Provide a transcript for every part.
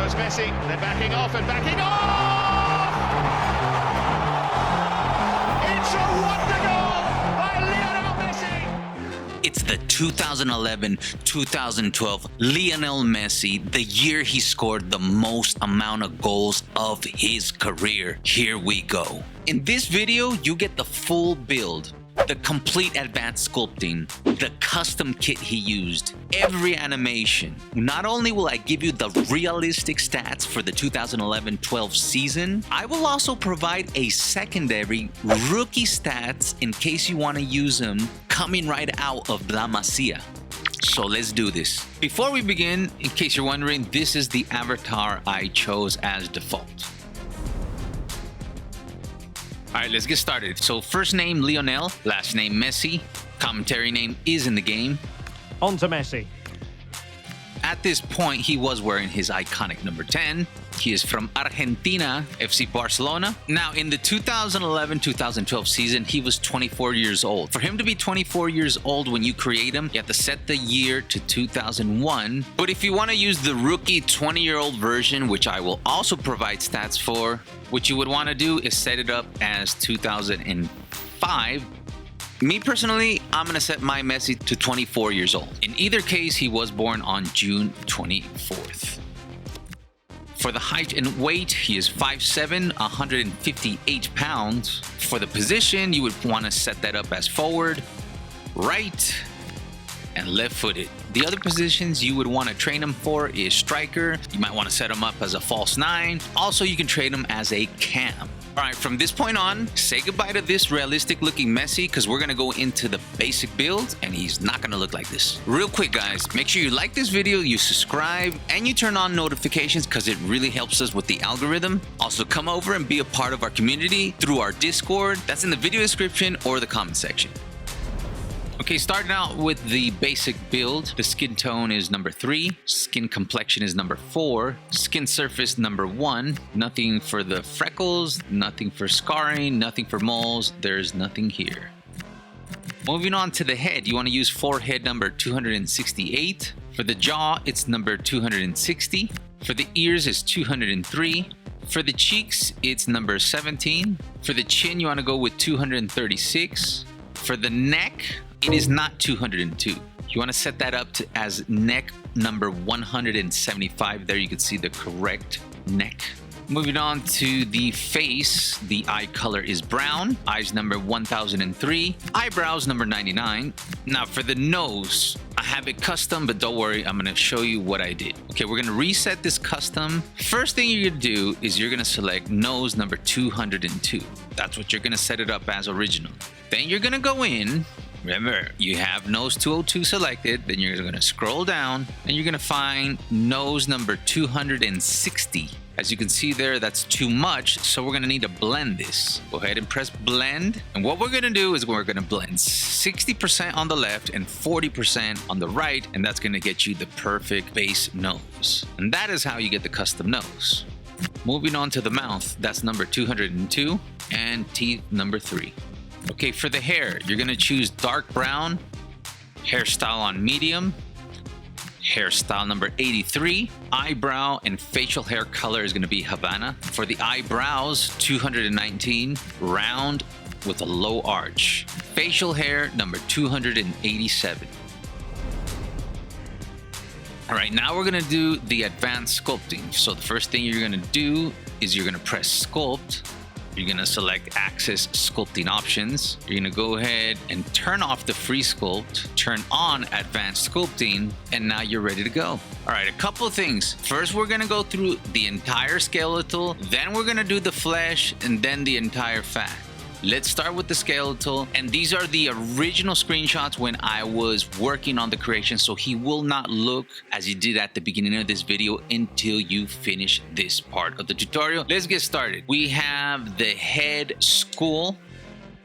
is Messi. They're backing off and backing off! It's a wonder goal by Lionel Messi! It's the 2011-2012 Lionel Messi, the year he scored the most amount of goals of his career. Here we go. In this video, you get the full build, the complete advanced sculpting, the custom kit he used, every animation. Not only will I give you the realistic stats for the 2011-12 season, I will also provide a secondary rookie stats in case you want to use them coming right out of La Masia. So let's do this. Before we begin, in case you're wondering, this is the avatar I chose as default. All right, let's get started. So first name Lionel, last name Messi. Commentary name is in the game. On to Messi. At this point, he was wearing his iconic number 10. He is from Argentina, FC Barcelona. Now, in the 2011-2012 season, he was 24 years old. For him to be 24 years old when you create him, you have to set the year to 2001. But if you want to use the rookie 20-year-old version, which I will also provide stats for, what you would want to do is set it up as 2005. Me personally, I'm going to set my Messi to 24 years old. In either case, he was born on June 24th. For the height and weight, he is 5'7", 158 pounds. For the position, you would want to set that up as forward, right, and left-footed. The other positions you would want to train him for is striker. You might want to set him up as a false 9. Also, you can train him as a cam. All right, from this point on, say goodbye to this realistic looking Messi because we're going to go into the basic build and he's not going to look like this. Real quick, guys, make sure you like this video, you subscribe, and you turn on notifications because it really helps us with the algorithm. Also, come over and be a part of our community through our Discord. That's in the video description or the comment section. Okay, starting out with the basic build, the skin tone is number 3, skin complexion is number 4, skin surface number 1, nothing for the freckles, nothing for scarring, nothing for moles, there's nothing here. Moving on to the head, you want to use forehead number 268. For the jaw, it's number 260. For the ears, it's 203. For the cheeks, it's number 17. For the chin, you want to go with 236. For the neck, it is not 202. You want to set that up to as neck number 175. There you can see the correct neck. Moving on to the face, the eye color is brown. Eyes number 1003. Eyebrows number 99. Now for the nose, I have it custom, but don't worry, I'm going to show you what I did. Okay, we're going to reset this custom. First thing you're going to do is you're going to select nose number 202. That's what you're going to set it up as original. Then you're going to go in. Remember, you have nose 202 selected, then you're going to scroll down and you're going to find nose number 260. As you can see there, that's too much, so we're going to need to blend this. Go ahead and press blend. And what we're going to do is we're going to blend 60% on the left and 40% on the right, and that's going to get you the perfect base nose. And that is how you get the custom nose. Moving on to the mouth, that's number 202, and teeth number 3. Okay, for the hair, you're going to choose dark brown, hairstyle on medium, hairstyle number 83, eyebrow and facial hair color is going to be Havana. For the eyebrows, 219, round with a low arch. Facial hair number 287. All right, now we're going to do the advanced sculpting. So the first thing you're going to do is you're going to press sculpt. You're going to select access sculpting options. You're going to go ahead and turn off the free sculpt, turn on advanced sculpting, and now you're ready to go. All right, a couple of things. First, we're going to go through the entire skeletal, then we're going to do the flesh, and then the entire fat. Let's start with the skeletal, and these are the original screenshots when I was working on the creation, so he will not look as he did at the beginning of this video until you finish this part of the tutorial. Let's get started. We have the head skull,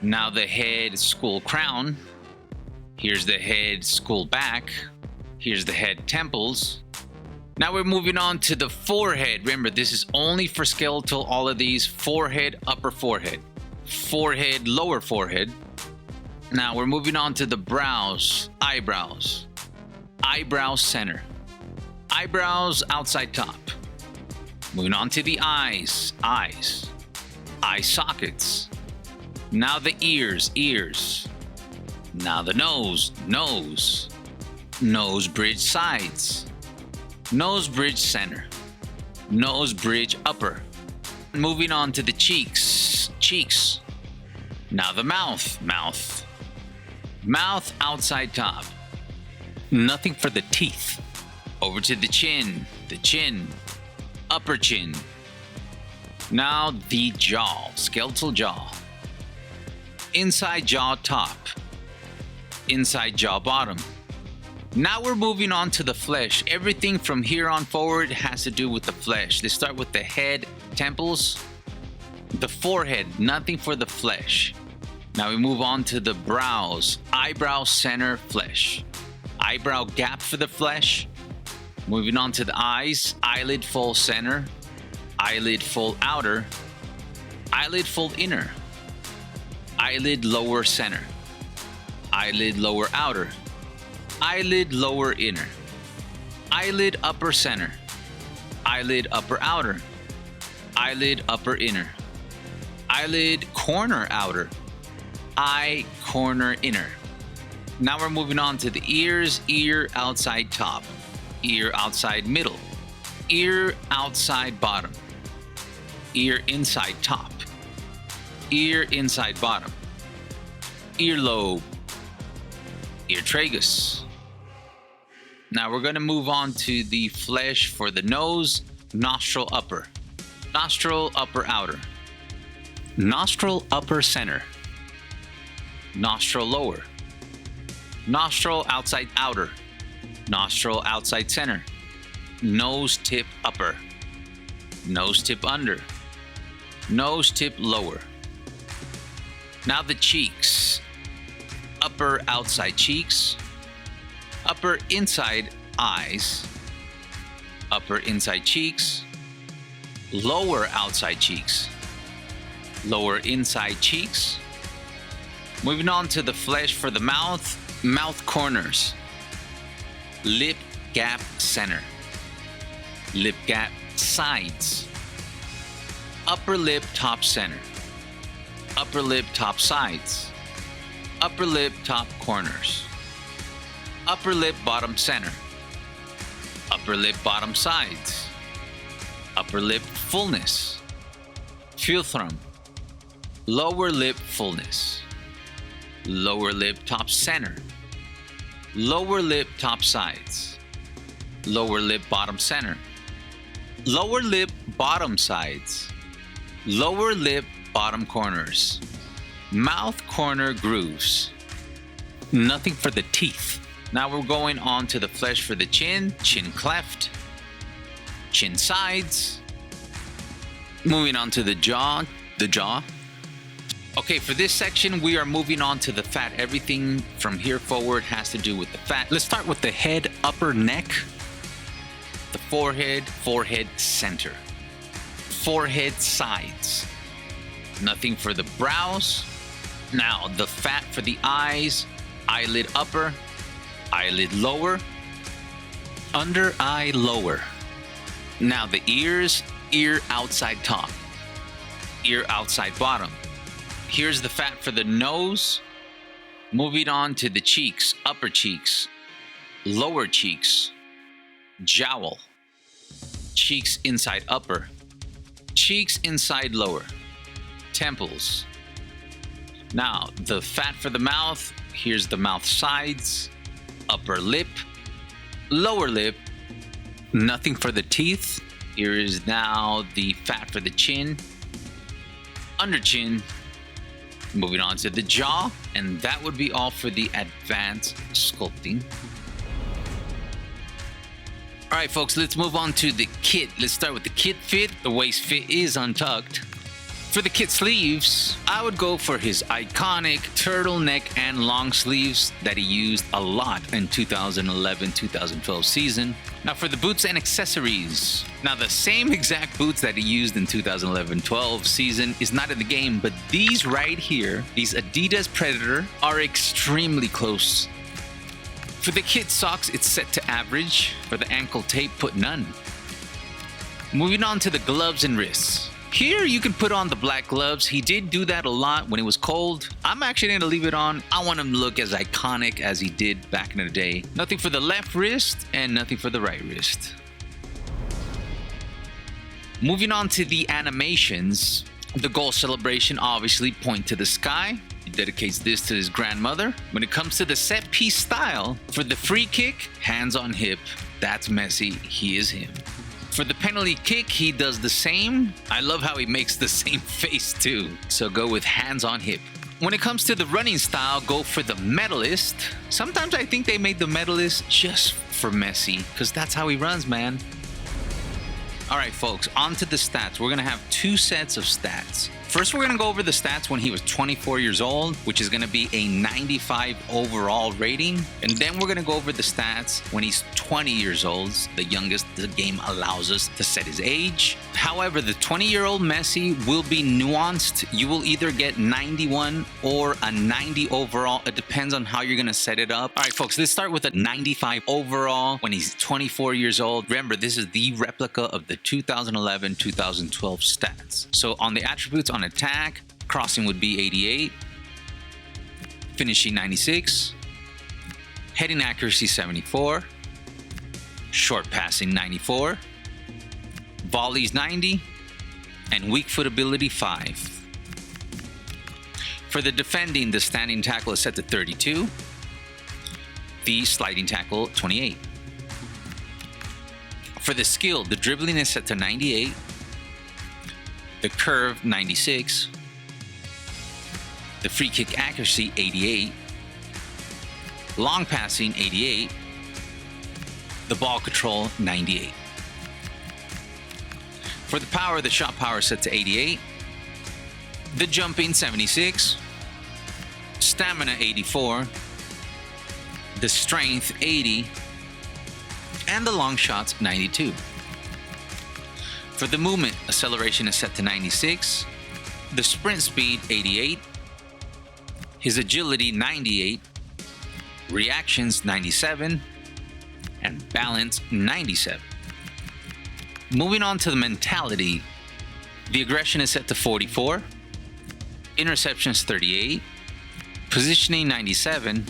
now the head skull crown, here's the head skull back, here's the head temples. Now we're moving on to the forehead. Remember, this is only for skeletal, all of these, forehead, upper forehead. Forehead, lower forehead. Now we're moving on to the brows, eyebrows, eyebrow center, eyebrows outside top, Moving on to the eyes. Eye sockets. Now the ears. Now the nose. Nose bridge sides. Nose bridge center. Nose bridge upper. Moving on to the cheeks. Now the mouth. Mouth outside top. Nothing for the teeth. Over to the chin. Upper chin. Now the jaw, skeletal jaw. Inside jaw top. Inside jaw bottom. Now we're moving on to the flesh. Everything from here on forward has to do with the flesh. Let's start with the head, temples, the forehead, nothing for the flesh. Now we move on to the brows, eyebrow center flesh. Eyebrow gap for the flesh. Moving on to the eyes, eyelid fold center, eyelid fold outer, eyelid fold inner, eyelid lower center, eyelid lower outer, eyelid lower inner, eyelid upper center, eyelid upper outer, eyelid upper inner, eyelid corner outer, eye corner inner. Now we're moving on to the ears, ear outside top, ear outside middle, ear outside bottom, ear inside top, ear inside bottom, earlobe, ear tragus. Now we're going to move on to the flesh for the nose, nostril upper, nostril upper outer, nostril upper center, nostril lower, nostril outside outer, nostril outside center, nose tip upper, nose tip under, nose tip lower. Now the cheeks, upper outside cheeks, upper inside eyes, upper inside cheeks, lower outside cheeks, lower inside cheeks. Moving on to the flesh for the mouth, mouth corners, lip gap center, lip gap sides, upper lip top center, upper lip top sides, upper lip top corners, upper lip bottom center, upper lip bottom sides, upper lip fullness, philtrum, lower lip fullness, lower lip top center, lower lip top sides, lower lip bottom center, lower lip bottom sides, lower lip bottom corners, mouth corner grooves. Nothing for the teeth. Now we're going on to the flesh for the chin, chin cleft, chin sides. Moving on to the jaw, Okay, for this section, we are moving on to the fat. Everything from here forward has to do with the fat. Let's start with the head, upper neck, the forehead center, forehead sides. Nothing for the brows. Now, the fat for the eyes, eyelid upper, eyelid lower, under eye lower. Now, the ears, ear outside top, ear outside bottom. Here's the fat for the nose. Moving on to the cheeks, upper cheeks, lower cheeks, jowl, cheeks inside upper, cheeks inside lower, temples. Now, the fat for the mouth, here's the mouth sides, upper lip, lower lip, nothing for the teeth. Here is now the fat for the chin, under chin. Moving on to the jaw, and that would be all for the advanced sculpting. All right, folks, let's move on to the kit. Let's start with the kit fit. The waist fit is untucked. For the kit sleeves, I would go for his iconic turtleneck and long sleeves that he used a lot in 2011-2012 season. Now for the boots and accessories. Now the same exact boots that he used in 2011-12 season is not in the game, but these right here, these Adidas Predator, are extremely close. For the kit socks, it's set to average. For the ankle tape, put none. Moving on to the gloves and wrists. Here you can put on the black gloves. He did do that a lot when it was cold. I'm actually going to leave it on. I want him to look as iconic as he did back in the day. Nothing for the left wrist and nothing for the right wrist. Moving on to the animations. The goal celebration obviously point to the sky. He dedicates this to his grandmother. When it comes to the set piece style, for the free kick, hands on hip. That's Messi. He is him. For the penalty kick, he does the same. I love how he makes the same face too. So go with hands on hip. When it comes to the running style, go for the medalist. Sometimes I think they made the medalist just for Messi, because that's how he runs, man. All right, folks, on to the stats. We're going to have two sets of stats. First, we're going to go over the stats when he was 24 years old, which is going to be a 95 overall rating. And then we're going to go over the stats when he's 20 years old, the youngest the game allows us to set his age. However, the 20-year-old Messi will be nuanced. You will either get 91 or a 90 overall. It depends on how you're going to set it up. All right, folks, let's start with a 95 overall when he's 24 years old. Remember, this is the replica of the 2011-2012 stats. So on the attributes, on attack, crossing would be 88, finishing 96, heading accuracy 74, short passing 94, volleys 90, and weak foot ability 5. For the defending, the standing tackle is set to 32, the sliding tackle 28. For the skill, the dribbling is set to 98, the curve 96, the free kick accuracy 88, long passing 88, the ball control 98. For the power, the shot power is set to 88, the jumping 76, stamina 84, the strength 80, and the long shots 92. For the movement, acceleration is set to 96, the sprint speed 88, his agility 98, reactions 97, and balance 97. Moving on to the mentality, the aggression is set to 44, interceptions 38, positioning 97,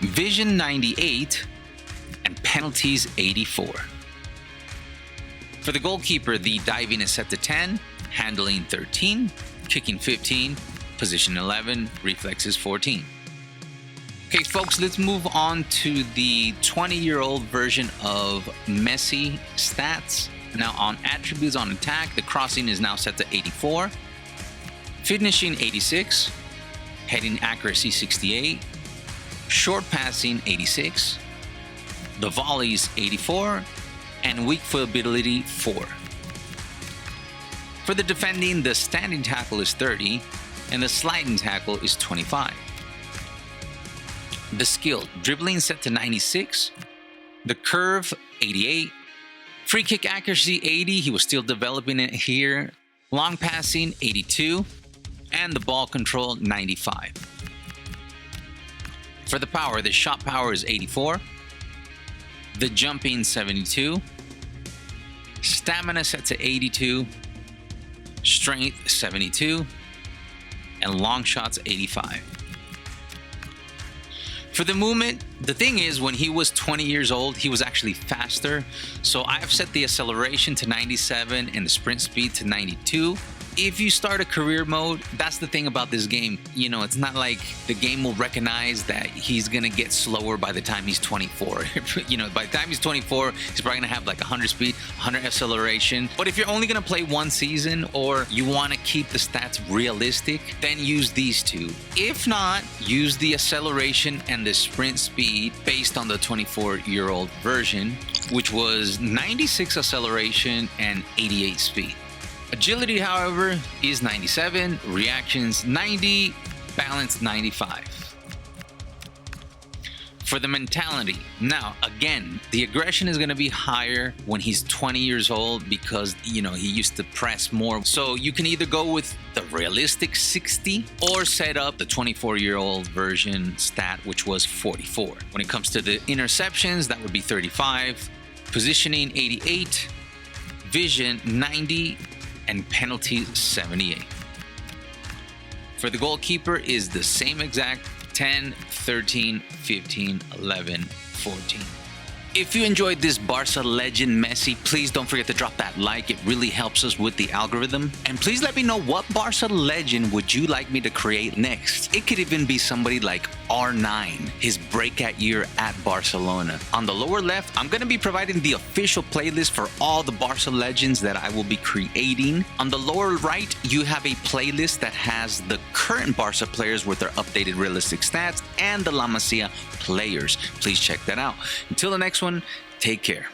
vision 98, and penalties 84. For the goalkeeper, the diving is set to 10, handling 13, kicking 15, position 11, reflexes 14. Okay, folks, let's move on to the 20-year-old version of Messi stats. Now, on attributes on attack, the crossing is now set to 84, finishing 86, heading accuracy 68, short passing 86, the volleys 84, and weak foot ability 4. For the defending, the standing tackle is 30 and the sliding tackle is 25. The skill, dribbling set to 96, the curve 88, free kick accuracy 80, he was still developing it here, long passing 82, and the ball control 95. For the power, the shot power is 84, the jumping 72, stamina set to 82, strength 72, and long shots 85. For the movement, the thing is, when he was 20 years old, he was actually faster. So I've set the acceleration to 97 and the sprint speed to 92. If you start a career mode, that's the thing about this game. You know, it's not like the game will recognize that he's going to get slower by the time he's 24. You know, by the time he's 24, he's probably going to have like 100 speed, 100 acceleration. But if you're only going to play one season or you want to keep the stats realistic, then use these two. If not, use the acceleration and the sprint speed based on the 24-year-old version, which was 96 acceleration and 88 speed. Agility, however, is 97, reactions 90, balance 95. For the mentality, now again, the aggression is going to be higher when he's 20 years old because, you know, he used to press more. So you can either go with the realistic 60 or set up the 24-year-old version stat, which was 44. When it comes to the interceptions, that would be 35, positioning 88, vision 90, and penalty 78. For the goalkeeper is the same exact 10, 13, 15, 11, 14. If you enjoyed this Barca legend Messi, please don't forget to drop that like. It really helps us with the algorithm. And please let me know what Barca legend would you like me to create next. It could even be somebody like R9, his breakout year at Barcelona. On the lower left, I'm going to be providing the official playlist for all the Barca legends that I will be creating. On the lower right, you have a playlist that has the current Barca players with their updated realistic stats and the La Masia players. Please check that out. Until the next one, take care.